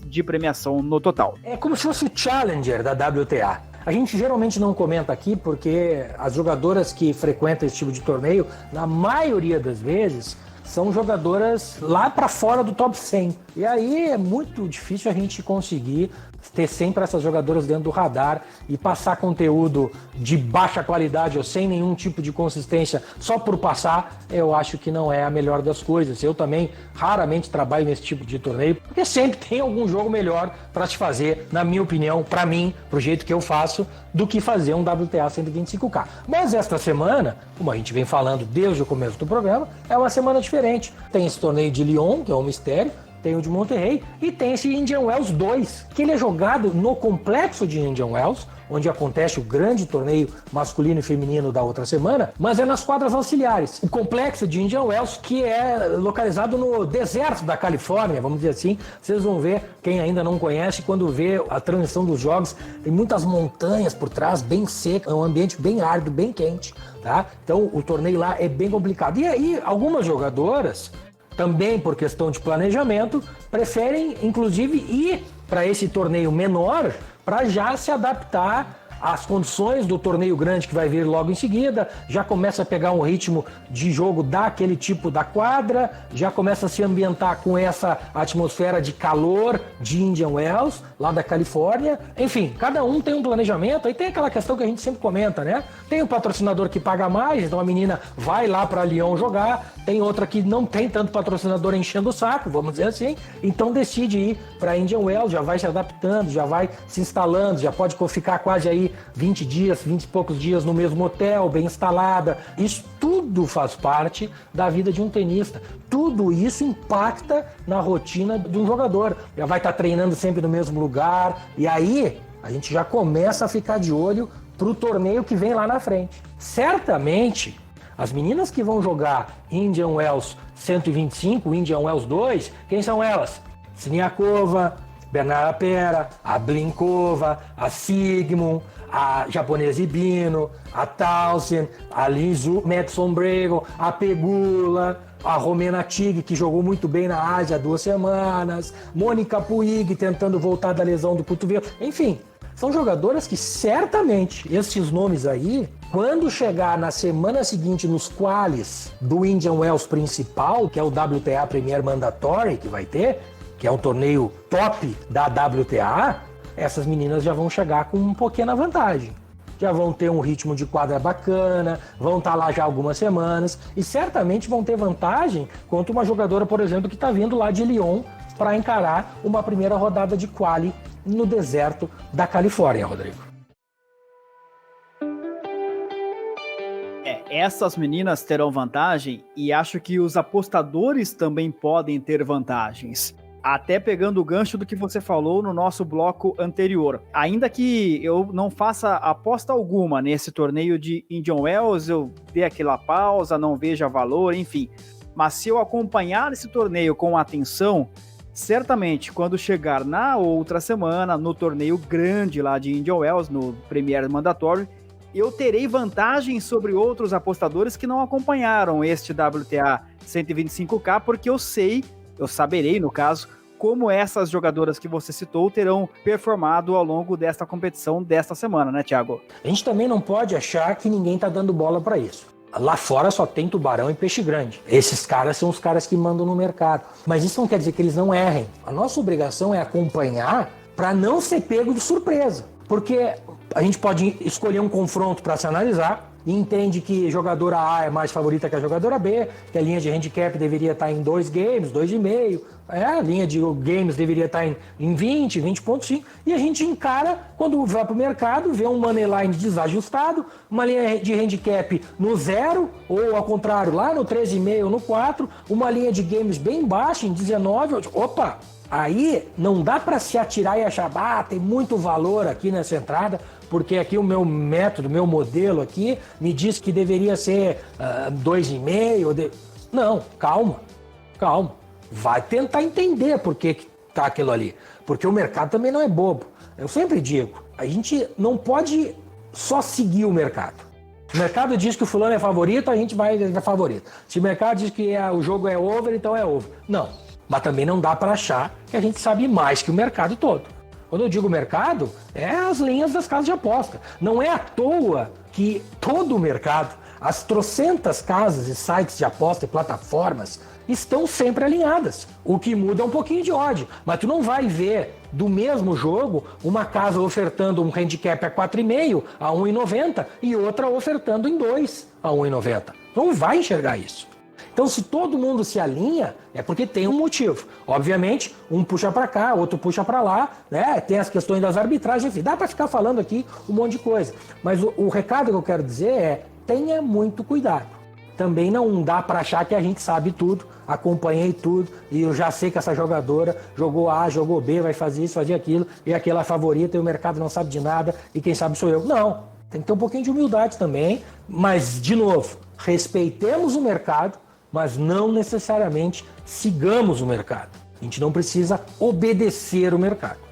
de premiação no total. É como se fosse o Challenger da WTA. A gente geralmente não comenta aqui porque as jogadoras que frequentam esse tipo de torneio, na maioria das vezes, são jogadoras lá para fora do top 100. E aí é muito difícil a gente conseguir ter sempre essas jogadoras dentro do radar e passar conteúdo de baixa qualidade ou sem nenhum tipo de consistência só por passar, eu acho que não é a melhor das coisas. Eu também raramente trabalho nesse tipo de torneio, porque sempre tem algum jogo melhor para se fazer, na minha opinião, para mim, pro jeito que eu faço, do que fazer um WTA 125K. Mas esta semana, como a gente vem falando desde o começo do programa, é uma semana diferente. Tem esse torneio de Lyon, que é um mistério, tem o de Monterrey e tem esse Indian Wells 2, que ele é jogado no complexo de Indian Wells, onde acontece o grande torneio masculino e feminino da outra semana, mas é nas quadras auxiliares. O complexo de Indian Wells, que é localizado no deserto da Califórnia, vamos dizer assim. Vocês vão ver, quem ainda não conhece, quando vê a transmissão dos jogos, tem muitas montanhas por trás, bem seco, é um ambiente bem árido, bem quente, tá? Então o torneio lá é bem complicado. E aí, algumas jogadoras, também por questão de planejamento, preferem inclusive ir para esse torneio menor para já se adaptar às condições do torneio grande que vai vir logo em seguida, já começa a pegar um ritmo de jogo daquele tipo da quadra, já começa a se ambientar com essa atmosfera de calor de Indian Wells, lá da Califórnia. Enfim, cada um tem um planejamento, aí tem aquela questão que a gente sempre comenta, né? Tem o patrocinador que paga mais, então a menina vai lá para Lyon jogar, tem outra que não tem tanto patrocinador enchendo o saco, vamos dizer assim, então decide ir para Indian Wells, já vai se adaptando, já vai se instalando, já pode ficar quase aí 20 dias, 20 e poucos dias no mesmo hotel, bem instalada. Isso tudo faz parte da vida de um tenista. Tudo isso impacta na rotina de um jogador. Já vai estar treinando sempre no mesmo lugar. E aí, a gente já começa a ficar de olho para o torneio que vem lá na frente. Certamente, as meninas que vão jogar Indian Wells 125, Indian Wells 2, quem são elas? Siniakova, Bernarda Pera, a Blinkova, a Sigmund, a japonesa Ibino, a Townsend, a Lizu, Madison Brego, a Pegula, a Romena Tig, que jogou muito bem na Ásia há 2 semanas, Mônica Puig tentando voltar da lesão do cotovelo, enfim, são jogadoras que certamente, esses nomes aí, quando chegar na semana seguinte nos quales do Indian Wells principal, que é o WTA Premier Mandatory que vai ter, que é um torneio top da WTA, essas meninas já vão chegar com uma pequena vantagem. Já vão ter um ritmo de quadra bacana, vão estar lá já algumas semanas e certamente vão ter vantagem contra uma jogadora, por exemplo, que está vindo lá de Lyon para encarar uma primeira rodada de quali no deserto da Califórnia, Rodrigo. Essas meninas terão vantagem e acho que os apostadores também podem ter vantagens. Até pegando o gancho do que você falou no nosso bloco anterior. Ainda que eu não faça aposta alguma nesse torneio de Indian Wells, eu dê aquela pausa, não veja valor, enfim. Mas se eu acompanhar esse torneio com atenção, certamente quando chegar na outra semana, no torneio grande lá de Indian Wells, no Premier Mandatory, eu terei vantagem sobre outros apostadores que não acompanharam este WTA 125K, porque eu saberei, no caso, como essas jogadoras que você citou terão performado ao longo desta competição desta semana, né, Thiago? A gente também não pode achar que ninguém tá dando bola para isso. Lá fora só tem tubarão e peixe grande. Esses caras são os caras que mandam no mercado. Mas isso não quer dizer que eles não errem. A nossa obrigação é acompanhar para não ser pego de surpresa. Porque a gente pode escolher um confronto para se analisar e entende que jogadora A é mais favorita que a jogadora B, que a linha de handicap deveria estar em 2 games, 2,5, a linha de games deveria estar em 20, 20,5, e a gente encara, quando vai para o mercado, vê um moneyline desajustado, uma linha de handicap no 0, ou ao contrário, lá no 13,5 ou no 4, uma linha de games bem baixa, em 19, opa, Aí não dá para se atirar e achar, tem muito valor aqui nessa entrada, porque aqui o meu método, meu modelo aqui me diz que deveria ser 2,5. Não, calma. Vai tentar entender por que tá aquilo ali. Porque o mercado também não é bobo. Eu sempre digo, a gente não pode só seguir o mercado. Se o mercado diz que o fulano é favorito, a gente vai favorito. Se o mercado diz que o jogo é over, então é over. Não, mas também não dá para achar que a gente sabe mais que o mercado todo. Quando eu digo mercado, é as linhas das casas de aposta. Não é à toa que todo o mercado, as trocentas casas e sites de aposta e plataformas estão sempre alinhadas. O que muda é um pouquinho de ódio, mas tu não vai ver do mesmo jogo uma casa ofertando um handicap a 4,5 a 1,90 e outra ofertando em 2 a 1,90. Não vai enxergar isso. Então, se todo mundo se alinha, é porque tem um motivo. Obviamente, um puxa para cá, outro puxa para lá, né? Tem as questões das arbitragens, enfim, dá para ficar falando aqui um monte de coisa. Mas o recado que eu quero dizer é: tenha muito cuidado. Também não dá para achar que a gente sabe tudo, acompanhei tudo e eu já sei que essa jogadora jogou A, jogou B, vai fazer isso, fazer aquilo, e aquela é a favorita e o mercado não sabe de nada e quem sabe sou eu. Não, tem que ter um pouquinho de humildade também, mas, de novo, respeitemos o mercado, mas não necessariamente sigamos o mercado. A gente não precisa obedecer o mercado.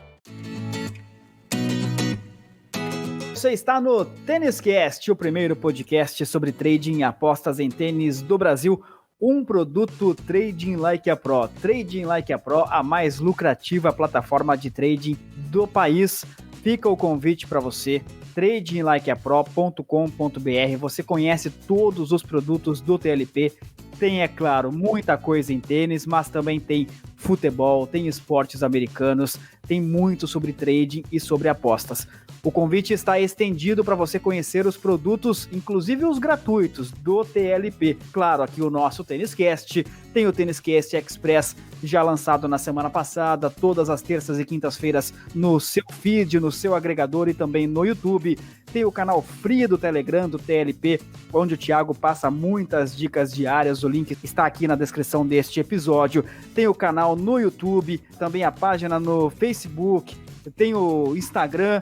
Você está no Tênis Cast, o primeiro podcast sobre trading e apostas em tênis do Brasil, um produto Trading Like a Pro. Trading Like a Pro, a mais lucrativa plataforma de trading do país. Fica o convite para você, tradinglikeapro.com.br. Você conhece todos os produtos do TLP. Tem, é claro, muita coisa em tênis, mas também tem futebol, tem esportes americanos, tem muito sobre trading e sobre apostas. O convite está estendido para você conhecer os produtos, inclusive os gratuitos, do TLP. Claro, aqui o nosso Tênis Cast, tem o Tênis Cast Express, já lançado na semana passada, todas as terças e quintas-feiras no seu feed, no seu agregador e também no YouTube. Tem o canal Free do Telegram, do TLP, onde o Thiago passa muitas dicas diárias. O link está aqui na descrição deste episódio. Tem o canal no YouTube, também a página no Facebook, tem o Instagram.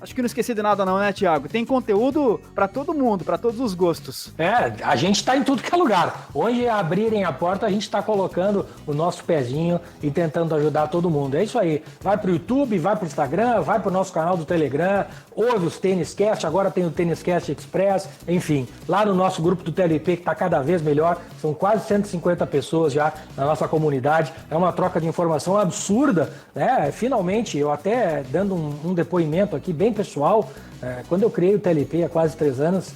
Acho que não esqueci de nada não, né, Thiago? Tem conteúdo para todo mundo, para todos os gostos. A gente tá em tudo que é lugar. Onde abrirem a porta, a gente tá colocando o nosso pezinho e tentando ajudar todo mundo. É isso aí. Vai pro YouTube, vai pro Instagram, vai pro nosso canal do Telegram, ouve os Tênis Cast, agora tem o Tênis Cast Express, enfim. Lá no nosso grupo do TLP, que tá cada vez melhor, são quase 150 pessoas já na nossa comunidade. É uma troca de informação absurda, né? Finalmente, eu até dando um depoimento aqui bem pessoal, quando eu criei o TLP há quase 3 anos,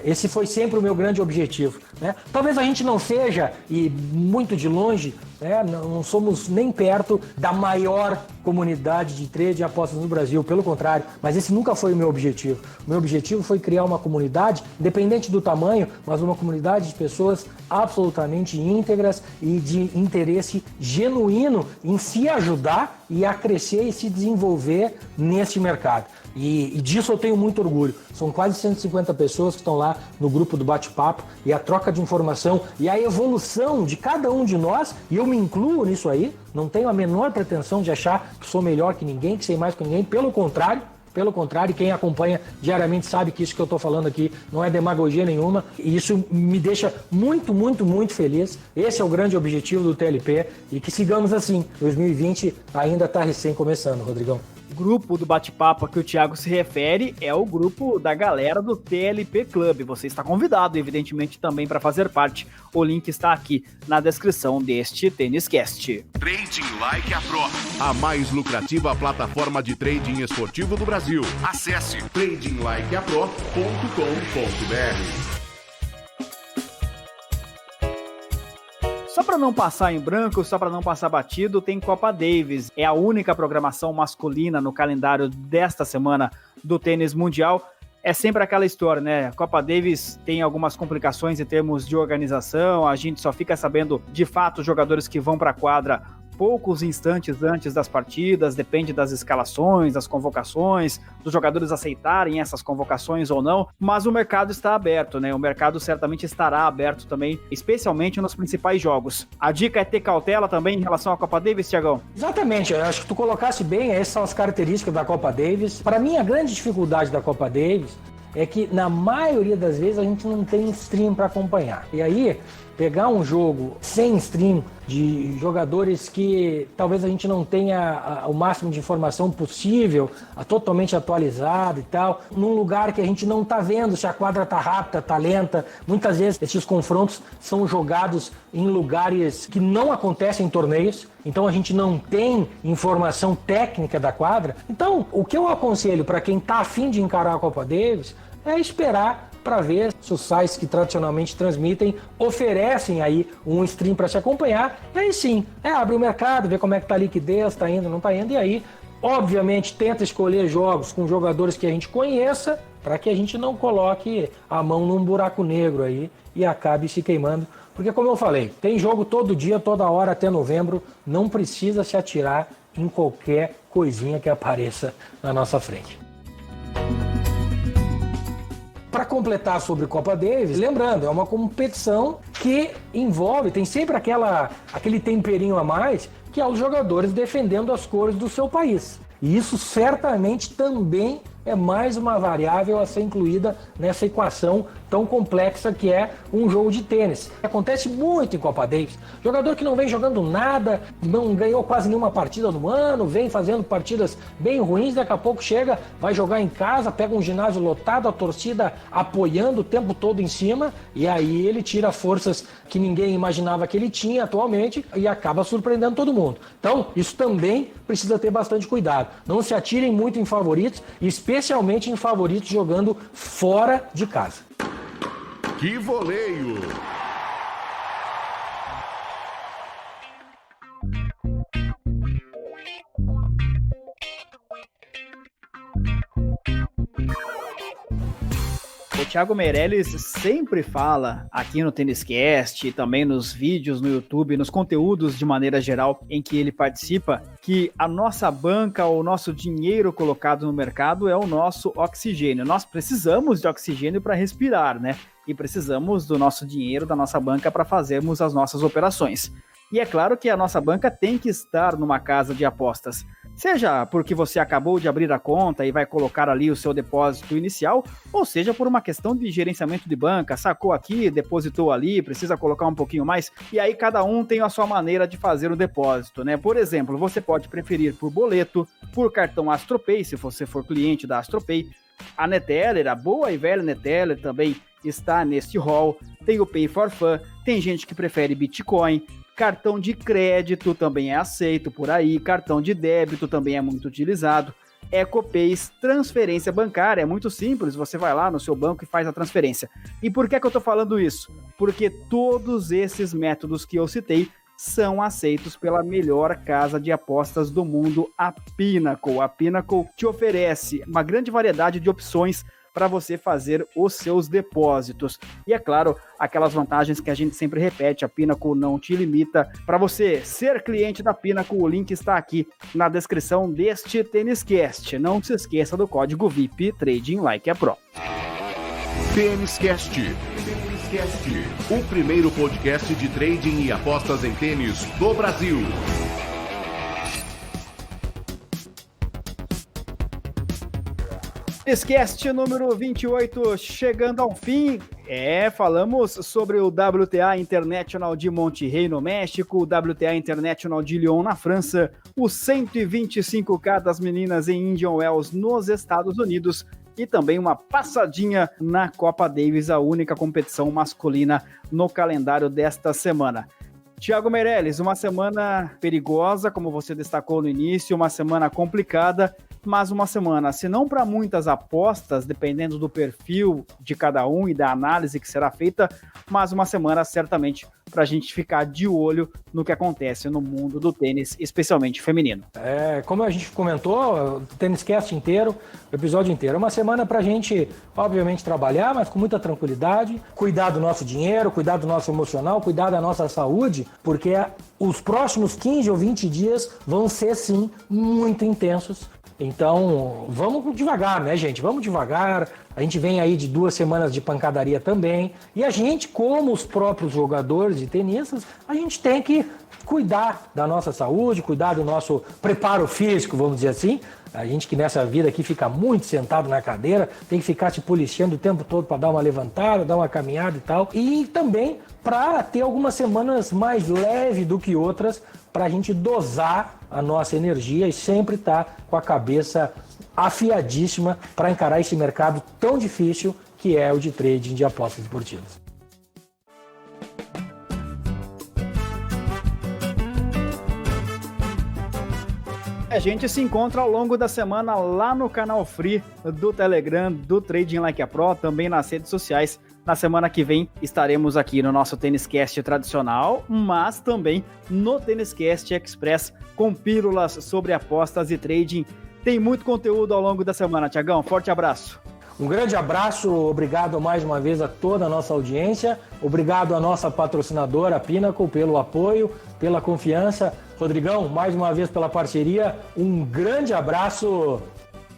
esse foi sempre o meu grande objetivo, né? Talvez a gente não seja, e muito de longe, né, não somos nem perto da maior comunidade de trade e apostas no Brasil, pelo contrário, mas esse nunca foi o meu objetivo. O meu objetivo foi criar uma comunidade, independente do tamanho, mas uma comunidade de pessoas absolutamente íntegras e de interesse genuíno em se ajudar e a crescer e se desenvolver neste mercado. E disso eu tenho muito orgulho. São quase 150 pessoas que estão lá no grupo do bate-papo, e a troca de informação e a evolução de cada um de nós, e eu me incluo nisso aí, não tenho a menor pretensão de achar que sou melhor que ninguém, que sei mais que ninguém, pelo contrário, quem acompanha diariamente sabe que isso que eu estou falando aqui não é demagogia nenhuma, e isso me deixa muito, muito, muito feliz. Esse é o grande objetivo do TLP, e que sigamos assim. 2020 ainda está recém começando, Rodrigão. O grupo do bate-papo a que o Thiago se refere é o grupo da galera do TLP Club. Você está convidado, evidentemente, também para fazer parte. O link está aqui na descrição deste Tênis Cast. Trading Like a Pro, a mais lucrativa plataforma de trading esportivo do Brasil. Acesse tradinglikeapro.com.br. Só para não passar em branco, só para não passar batido, tem Copa Davis. É a única programação masculina no calendário desta semana do tênis mundial. É sempre aquela história, né? A Copa Davis tem algumas complicações em termos de organização, a gente só fica sabendo, de fato, os jogadores que vão para a quadra poucos instantes antes das partidas, depende das escalações, das convocações, dos jogadores aceitarem essas convocações ou não, mas o mercado está aberto, né? O mercado certamente estará aberto também, especialmente nos principais jogos. A dica é ter cautela também em relação à Copa Davis, Thiagão? Exatamente, eu acho que tu colocasse bem, essas são as características da Copa Davis. Para mim, a grande dificuldade da Copa Davis é que, na maioria das vezes, a gente não tem stream para acompanhar. E aí, pegar um jogo sem stream, de jogadores que talvez a gente não tenha o máximo de informação possível, totalmente atualizado e tal, num lugar que a gente não está vendo se a quadra está rápida, está lenta. Muitas vezes esses confrontos são jogados em lugares que não acontecem em torneios, então a gente não tem informação técnica da quadra. Então, o que eu aconselho para quem está a fim de encarar a Copa Davis é esperar para ver se os sites que tradicionalmente transmitem oferecem aí um stream para se acompanhar. E aí sim, abre o mercado, vê como é que tá a liquidez, está indo, não está indo, e aí, obviamente, tenta escolher jogos com jogadores que a gente conheça, para que a gente não coloque a mão num buraco negro aí e acabe se queimando. Porque, como eu falei, tem jogo todo dia, toda hora até novembro, não precisa se atirar em qualquer coisinha que apareça na nossa frente. Para completar sobre Copa Davis, lembrando, é uma competição que envolve, tem sempre aquele temperinho a mais, que é os jogadores defendendo as cores do seu país. E isso certamente também é mais uma variável a ser incluída nessa equação tão complexa que é um jogo de tênis. Acontece muito em Copa Davis. Jogador que não vem jogando nada, não ganhou quase nenhuma partida no ano, vem fazendo partidas bem ruins, daqui a pouco chega, vai jogar em casa, pega um ginásio lotado, a torcida apoiando o tempo todo em cima, e aí ele tira forças que ninguém imaginava que ele tinha atualmente e acaba surpreendendo todo mundo. Então, isso também precisa ter bastante cuidado. Não se atirem muito em favoritos, especialmente em favoritos jogando fora de casa. Que voleio! O Thiago Meirelles sempre fala aqui no TênisCast, também nos vídeos no YouTube, nos conteúdos de maneira geral em que ele participa, que a nossa banca, o nosso dinheiro colocado no mercado é o nosso oxigênio. Nós precisamos de oxigênio para respirar, né? E precisamos do nosso dinheiro, da nossa banca para fazermos as nossas operações. E é claro que a nossa banca tem que estar numa casa de apostas. Seja porque você acabou de abrir a conta e vai colocar ali o seu depósito inicial, ou seja por uma questão de gerenciamento de banca, sacou aqui, depositou ali, precisa colocar um pouquinho mais, e aí cada um tem a sua maneira de fazer o depósito, né? Por exemplo, você pode preferir por boleto, por cartão AstroPay, se você for cliente da AstroPay. A Neteller, a boa e velha Neteller também está neste hall, tem o Pay for Fun, tem gente que prefere Bitcoin, cartão de crédito também é aceito por aí, cartão de débito também é muito utilizado, EcoPays, transferência bancária, é muito simples, você vai lá no seu banco e faz a transferência. E por que eu estou falando isso? Porque todos esses métodos que eu citei são aceitos pela melhor casa de apostas do mundo, a Pinnacle. A Pinnacle te oferece uma grande variedade de opções para você fazer os seus depósitos. E é claro, aquelas vantagens que a gente sempre repete, a Pinnacle não te limita. Para você ser cliente da Pinnacle, o link está aqui na descrição deste TênisCast. Não se esqueça do código VIP Trading Like a Pro. TênisCast, o primeiro podcast de trading e apostas em tênis do Brasil. TênisCast número 28 chegando ao fim. Falamos sobre o WTA International de Monterrey no México, o WTA International de Lyon na França, o 125K das meninas em Indian Wells nos Estados Unidos e também uma passadinha na Copa Davis, a única competição masculina no calendário desta semana. Thiago Meirelles, uma semana perigosa, como você destacou no início, uma semana complicada, mais uma semana, se não para muitas apostas, dependendo do perfil de cada um e da análise que será feita, mais uma semana certamente para a gente ficar de olho no que acontece no mundo do tênis, especialmente feminino. Como a gente comentou, o Tênis Cast inteiro, o episódio inteiro, é uma semana para a gente, obviamente, trabalhar, mas com muita tranquilidade, cuidar do nosso dinheiro, cuidar do nosso emocional, cuidar da nossa saúde, porque os próximos 15 ou 20 dias vão ser, sim, muito intensos. Então, vamos devagar, né, gente? Vamos devagar. A gente vem aí de 2 semanas de pancadaria também. E a gente, como os próprios jogadores e tenistas, a gente tem que cuidar da nossa saúde, cuidar do nosso preparo físico, vamos dizer assim. A gente que nessa vida aqui fica muito sentado na cadeira, tem que ficar se policiando o tempo todo para dar uma levantada, dar uma caminhada e tal. E também para ter algumas semanas mais leves do que outras, para a gente dosar a nossa energia e sempre estar com a cabeça afiadíssima para encarar esse mercado tão difícil que é o de trading de apostas esportivas. A gente se encontra ao longo da semana lá no canal Free do Telegram, do Trading Like a Pro, também nas redes sociais. Na semana que vem estaremos aqui no nosso Tênis Cast tradicional, mas também no Tênis Cast Express com pílulas sobre apostas e trading. Tem muito conteúdo ao longo da semana, Thiagão. Forte abraço. Um grande abraço, obrigado mais uma vez a toda a nossa audiência, obrigado à nossa patrocinadora Pinnacle pelo apoio, pela confiança. Rodrigão, mais uma vez pela parceria, um grande abraço.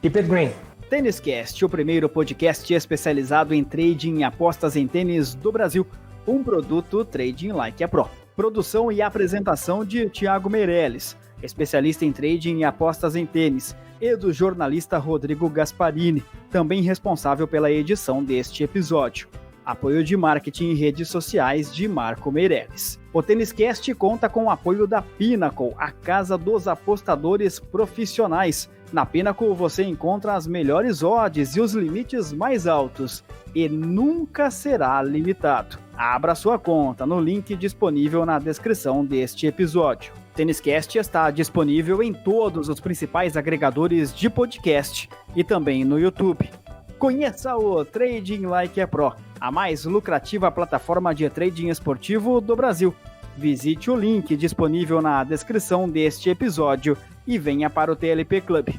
Keep it green. Tênis Cast, o primeiro podcast especializado em trading e apostas em tênis do Brasil, um produto Trading Like a Pro. Produção e apresentação de Thiago Meirelles, especialista em trading e apostas em tênis, e do jornalista Rodrigo Gasparini, também responsável pela edição deste episódio. Apoio de marketing e redes sociais de Marco Meirelles. O Tênis Cast conta com o apoio da Pinnacle, a casa dos apostadores profissionais. Na Pinnacle você encontra as melhores odds e os limites mais altos, e nunca será limitado. Abra sua conta no link disponível na descrição deste episódio. O Tênis Cast está disponível em todos os principais agregadores de podcast e também no YouTube. Conheça o Trading Like a Pro, a mais lucrativa plataforma de trading esportivo do Brasil. Visite o link disponível na descrição deste episódio e venha para o TLP Club.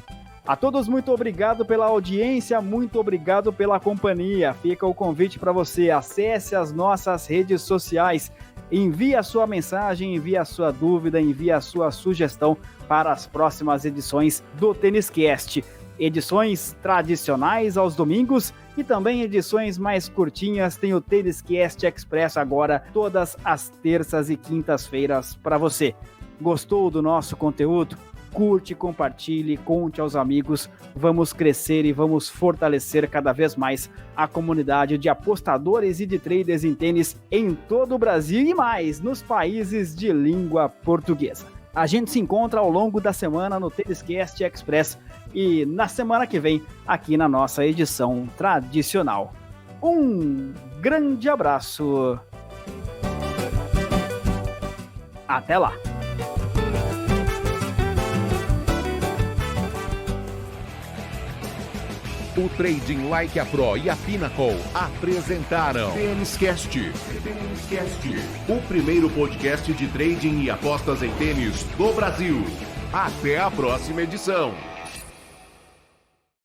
A todos, muito obrigado pela audiência, muito obrigado pela companhia. Fica o convite para você, acesse as nossas redes sociais, envie a sua mensagem, envie a sua dúvida, envie a sua sugestão para as próximas edições do Tênis Cast. Edições tradicionais aos domingos e também edições mais curtinhas. Tem o Tênis Cast Express agora, todas as terças e quintas-feiras para você. Gostou do nosso conteúdo? Curte, compartilhe, conte aos amigos. Vamos crescer e vamos fortalecer cada vez mais a comunidade de apostadores e de traders em tênis em todo o Brasil e mais nos países de língua portuguesa. A gente se encontra ao longo da semana no Tênis Cast Express e na semana que vem aqui na nossa edição tradicional. Um grande abraço. Até lá. O Trading Like a Pro e a Pinnacle apresentaram Tênis Cast, o primeiro podcast de trading e apostas em tênis do Brasil. Até a próxima edição.